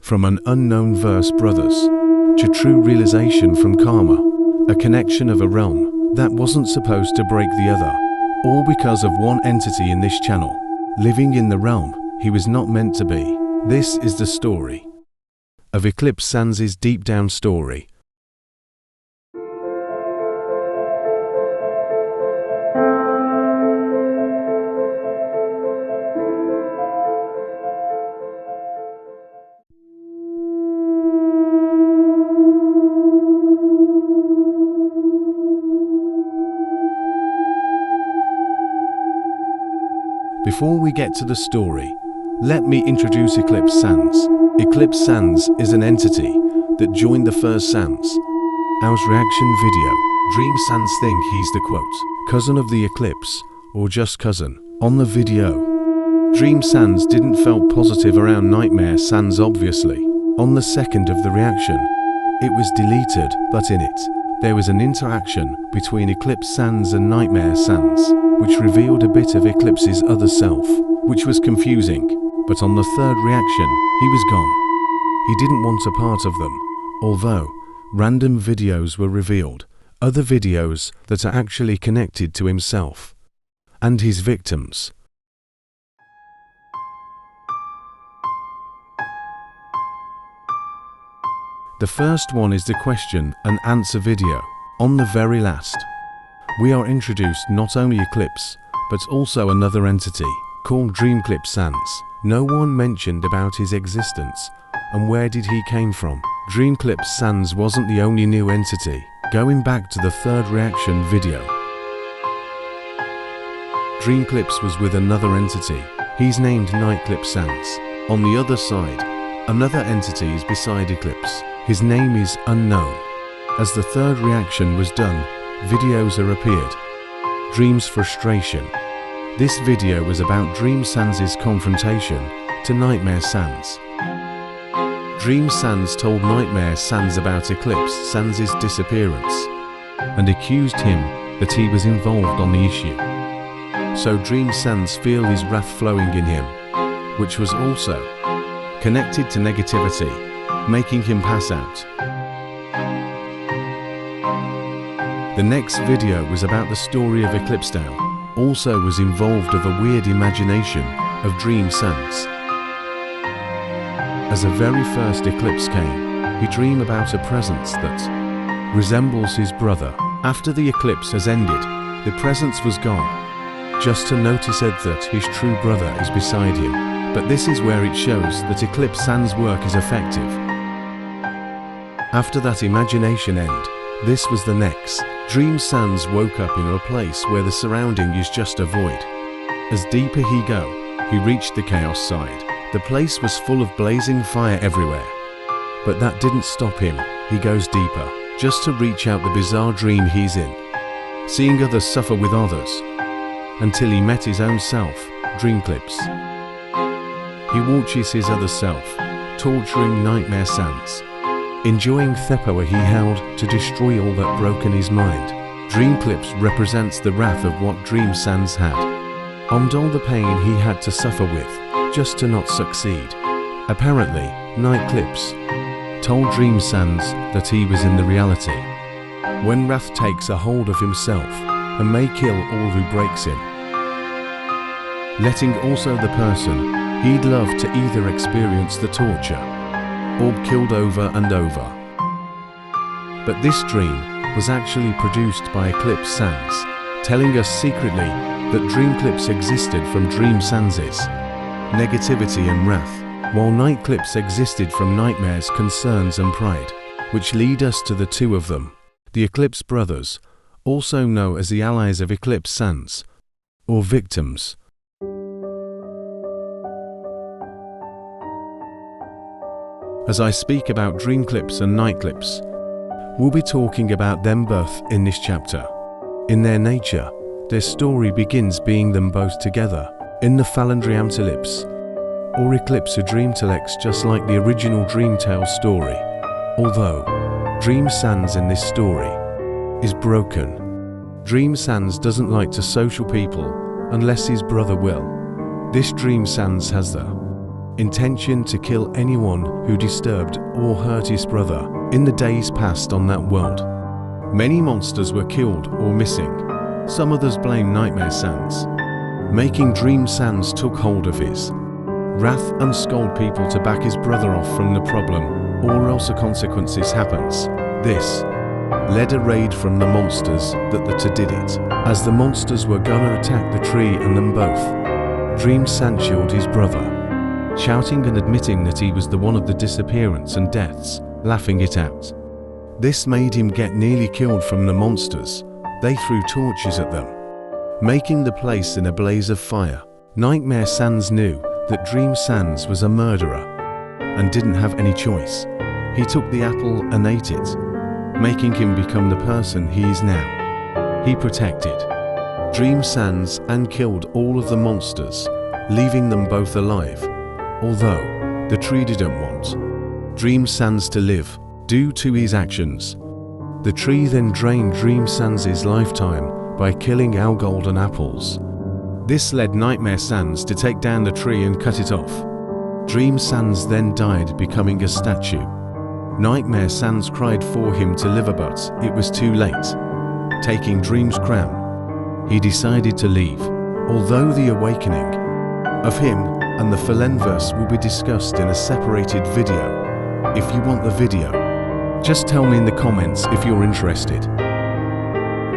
From an unknown verse brothers, to true realization from karma, a connection of a realm that wasn't supposed to break the other, all because of one entity in this channel, living in the realm he was not meant to be. This is the story of Eclipse Sans' deep down story. Before we get to the story, let me introduce Eclipse Sans. Eclipse Sans is an entity that joined the first Sans. Our reaction video, Dream Sans think he's the quote, cousin of the Eclipse, or just cousin. On the video, Dream Sans didn't felt positive around Nightmare Sans obviously. On the second of the reaction, it was deleted, but in it, there was an interaction between Eclipse Sans and Nightmare Sans, which revealed a bit of Eclipse's other self, which was confusing, but on the third reaction, he was gone. He didn't want a part of them, although random videos were revealed, other videos that are actually connected to himself and his victims. The first one is the question and answer video. On the very last, we are introduced not only Eclipse, but also another entity called Dreamclip Sans. No one mentioned about his existence and where did he came from. Dreamclip Sans wasn't the only new entity. Going back to the third reaction video, Dreamclips was with another entity. He's named Nightclip Sans. On the other side, another entity is beside Eclipse. His name is unknown. As the third reaction was done, videos are appeared. Dream's frustration. This video was about Dream Sans' confrontation to Nightmare Sans. Dream Sans told Nightmare Sans about Eclipse Sans' disappearance and accused him that he was involved on the issue. So Dream Sans feel his wrath flowing in him, which was also connected to negativity, making him pass out. The next video was about the story of Eclipse Down, also was involved of a weird imagination of Dream Sans. As a very first eclipse came, he dreamed about a presence that resembles his brother. After the eclipse has ended, the presence was gone, just to notice that his true brother is beside him. But this is where it shows that Eclipse Sans' work is effective. After that imagination end, this was the next. Dream Sans woke up in a place where the surrounding is just a void. As deeper he go, he reached the chaos side. The place was full of blazing fire everywhere. But that didn't stop him. He goes deeper, just to reach out the bizarre dream he's in, seeing others suffer with others, until he met his own self, Dreamclips. He watches his other self, torturing Nightmare Sans, enjoying Thepoa he held to destroy all that broke in his mind. Dreamclips represents the wrath of what Dream Sans had, and all the pain he had to suffer with, just to not succeed. Apparently, Nightclips told Dream Sans that he was in the reality. When wrath takes a hold of himself and may kill all who breaks him, letting also the person he'd love to either experience the torture or killed over and over. But this dream was actually produced by Eclipse Sans, telling us secretly that Dreamclips existed from Dream Sans' negativity and wrath, while Nightclips existed from nightmares, concerns and pride, which lead us to the two of them, the Eclipse brothers, also known as the allies of Eclipse Sans, or victims. As I speak about Dreamclips and Nightclips, we'll be talking about them both in this chapter. In their nature, their story begins being them both together in the Phalandriamtilips, or Eclipse who Dreamtilex, just like the original Dreamtale story. Although Dream Sans in this story is broken, Dream Sans doesn't like to social people unless his brother will. This Dream Sans has the intention to kill anyone who disturbed or hurt his brother in the days past on that world. Many monsters were killed or missing. Some others blamed Nightmare Sans. Making Dream Sans took hold of his wrath and scold people to back his brother off from the problem, or else the consequences happens. This led a raid from the monsters that the two did it. As the monsters were gonna attack the tree and them both, Dream Sans shielded his brother, shouting and admitting that he was the one of the disappearance and deaths, laughing it out. This made him get nearly killed from the monsters. They threw torches at them, making the place in a blaze of fire. Nightmare Sans knew that Dream Sans was a murderer and didn't have any choice. He took the apple and ate it, making him become the person he is now. He protected Dream Sans and killed all of the monsters, leaving them both alive, although the tree didn't want Dream Sans to live due to his actions. The tree then drained Dream Sans' lifetime by killing our golden apples. This led Nightmare Sans to take down the tree and cut it off. Dream Sans then died, becoming a statue. Nightmare Sans cried for him to live, but it was too late. Taking Dream's crown, he decided to leave. Although the awakening of him and the Philenverse will be discussed in a separated video. If you want the video, just tell me in the comments if you're interested.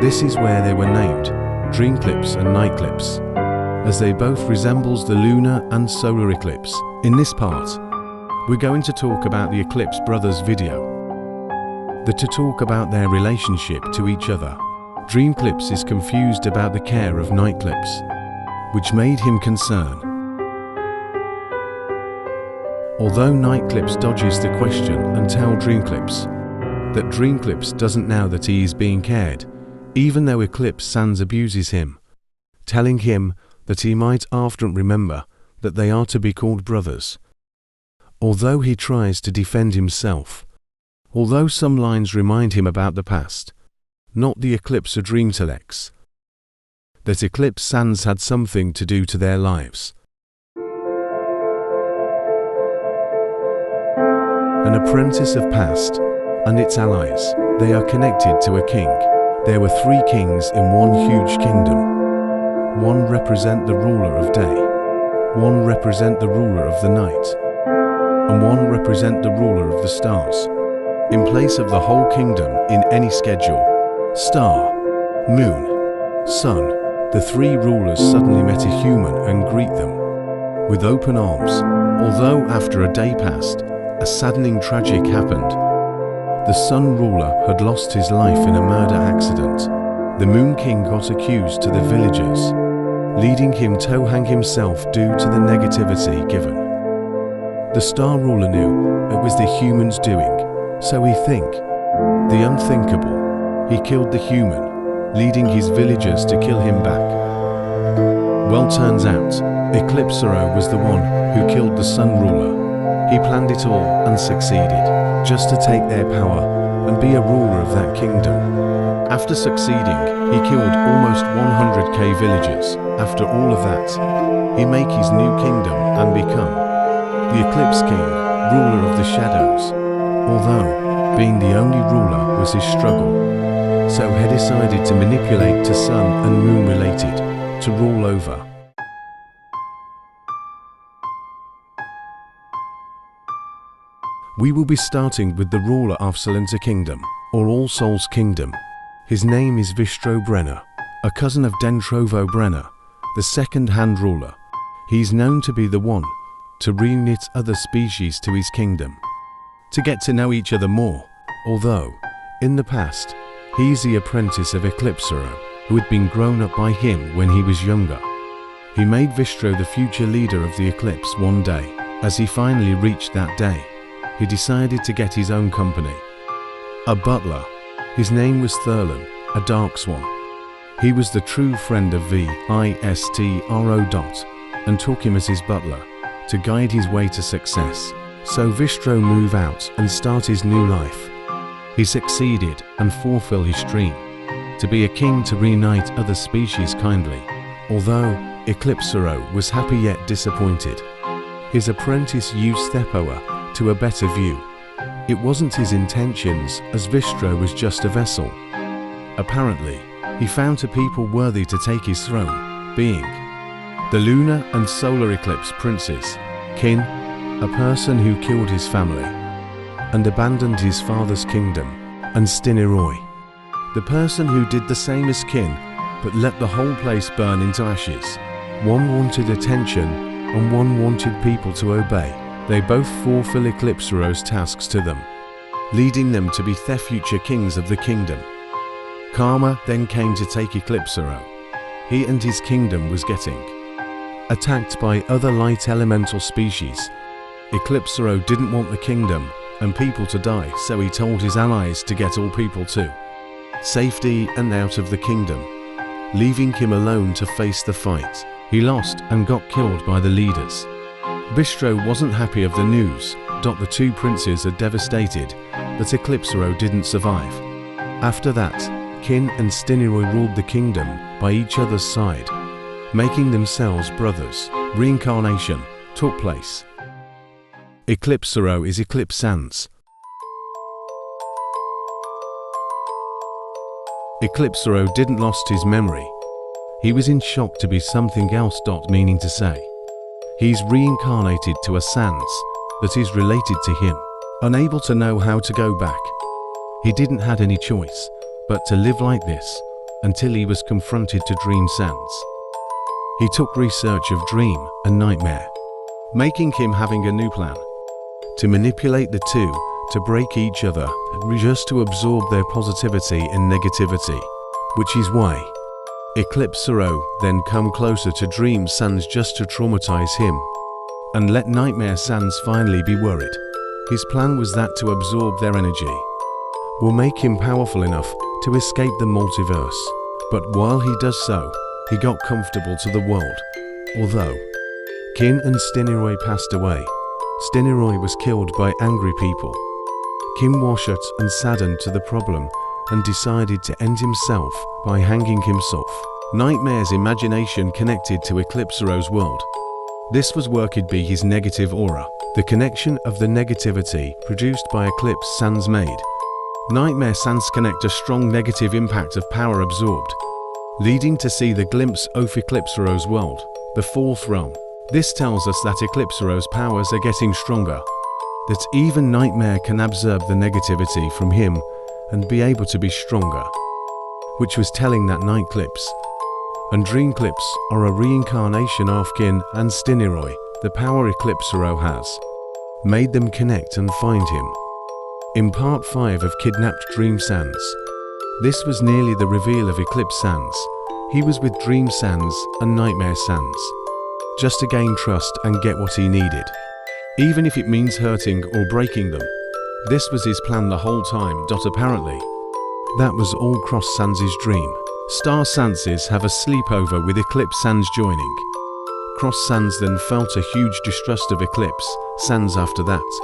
This is where they were named Dreamclips and Nightclips, as they both resembles the lunar and solar eclipse. In this part, we're going to talk about the Eclipse Brothers video. To talk about their relationship to each other. Dreamclips is confused about the care of Nightclips, which made him concerned. Although Nightclips dodges the question and tells Dreamclips that Dreamclips doesn't know that he is being cared, even though Eclipse Sans abuses him, telling him that he might often remember that they are to be called brothers. Although he tries to defend himself, although some lines remind him about the past, not the Eclipse or Dreamtelects, that Eclipse Sans had something to do to their lives. An apprentice of past and its allies, they are connected to a king. There were 3 kings in one huge kingdom. One represent the ruler of day, one represent the ruler of the night, and one represent the ruler of the stars. In place of the whole kingdom in any schedule, star, moon, sun, the 3 rulers suddenly met a human and greet them with open arms. Although after a day passed, a saddening tragic happened. The sun ruler had lost his life in a murder accident. The moon king got accused to the villagers, leading him to hang himself due to the negativity given. The star ruler knew it was the humans doing, so he think the unthinkable. He killed the human, leading his villagers to kill him back. Well, turns out Eclipsero was the one who killed the sun ruler. He planned it all and succeeded, just to take their power and be a ruler of that kingdom. After succeeding, he killed almost 100k villagers. After all of that, he make his new kingdom and become the Eclipse King, ruler of the shadows. Although being the only ruler was his struggle, so he decided to manipulate to sun and moon related to rule over. We will be starting with the ruler of Silenta Kingdom, or All Souls Kingdom. His name is Vistro Brenner, a cousin of Dentrovo Brenner, the second-hand ruler. He is known to be the one to reunite other species to his kingdom, to get to know each other more, although, in the past, he is the apprentice of Eclipsero, who had been grown up by him when he was younger. He made Vistro the future leader of the Eclipse one day. As he finally reached that day, he decided to get his own company. A butler. His name was Thurlan, a dark swan. He was the true friend of Vistro and took him as his butler to guide his way to success. So Vistro moved out and start his new life. He succeeded and fulfill his dream to be a king to reunite other species kindly. Although Eclipsero was happy yet disappointed, His apprentice used Stepower to a better view. It wasn't his intentions, as Vistro was just a vessel. Apparently, he found a people worthy to take his throne, being the lunar and solar eclipse princes, Kin, a person who killed his family and abandoned his father's kingdom, and Stiniroi, the person who did the same as Kin but let the whole place burn into ashes. One wanted attention and one wanted people to obey. They both fulfill Eclipsero's tasks to them, leading them to be the future kings of the kingdom. Karma then came to take Eclipsero. He and his kingdom was getting attacked by other light elemental species. Eclipsero didn't want the kingdom and people to die, so he told his allies to get all people to safety and out of the kingdom, leaving him alone to face the fight. He lost and got killed by the leaders. Vistro wasn't happy of the news. The two princes are devastated that Eclipsero didn't survive. After that, Kin and Stiniroi ruled the kingdom by each other's side, making themselves brothers. Reincarnation took place. Eclipsero is Eclipse Sans. Eclipsero didn't lost his memory. He was in shock to be something else. Meaning to say, he's reincarnated to a Sans that is related to him, unable to know how to go back. He didn't had any choice but to live like this until he was confronted to Dream Sans. He took research of Dream and Nightmare, making him having a new plan to manipulate the two to break each other, just to absorb their positivity and negativity, which is why Eclipsero then come closer to Dream Sans just to traumatize him and let Nightmare Sans finally be worried. His plan was that to absorb their energy will make him powerful enough to escape the multiverse. But while he does so, he got comfortable to the world. Although Kin and Stiniroi passed away, Stiniroi was killed by angry people. Kim was shut and saddened to the problem and decided to end himself by hanging himself. Nightmare's imagination connected to Eclipsero's world. This was worked by his negative aura. The connection of the negativity produced by Eclipse Sans made Nightmare Sans connect a strong negative impact of power absorbed, leading to see the glimpse of Eclipsero's world, the fourth realm. This tells us that Eclipsero's powers are getting stronger, that even Nightmare can absorb the negativity from him and be able to be stronger, which was telling that Nightclips and Dreamclips are a reincarnation of Kin and Stiniroi. The power Eclipsero has made them connect and find him. In part 5 of Kidnapped Dream Sans, this was nearly the reveal of Eclipse Sans. He was with Dream Sans and Nightmare Sans, just to gain trust and get what he needed, even if it means hurting or breaking them. This was his plan the whole time. Apparently, that was all Cross Sans' dream. Star Sanses have a sleepover with Eclipse Sans joining. Cross Sans then felt a huge distrust of Eclipse Sans after that.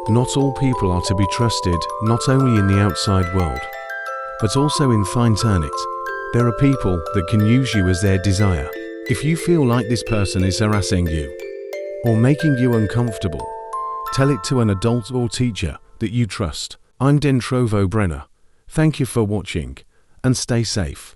Not all people are to be trusted, not only in the outside world, but also in Fine Turnit. There are people that can use you as their desire. If you feel like this person is harassing you or making you uncomfortable, tell it to an adult or teacher that you trust. I'm Dentrovo Brenner. Thank you for watching and stay safe.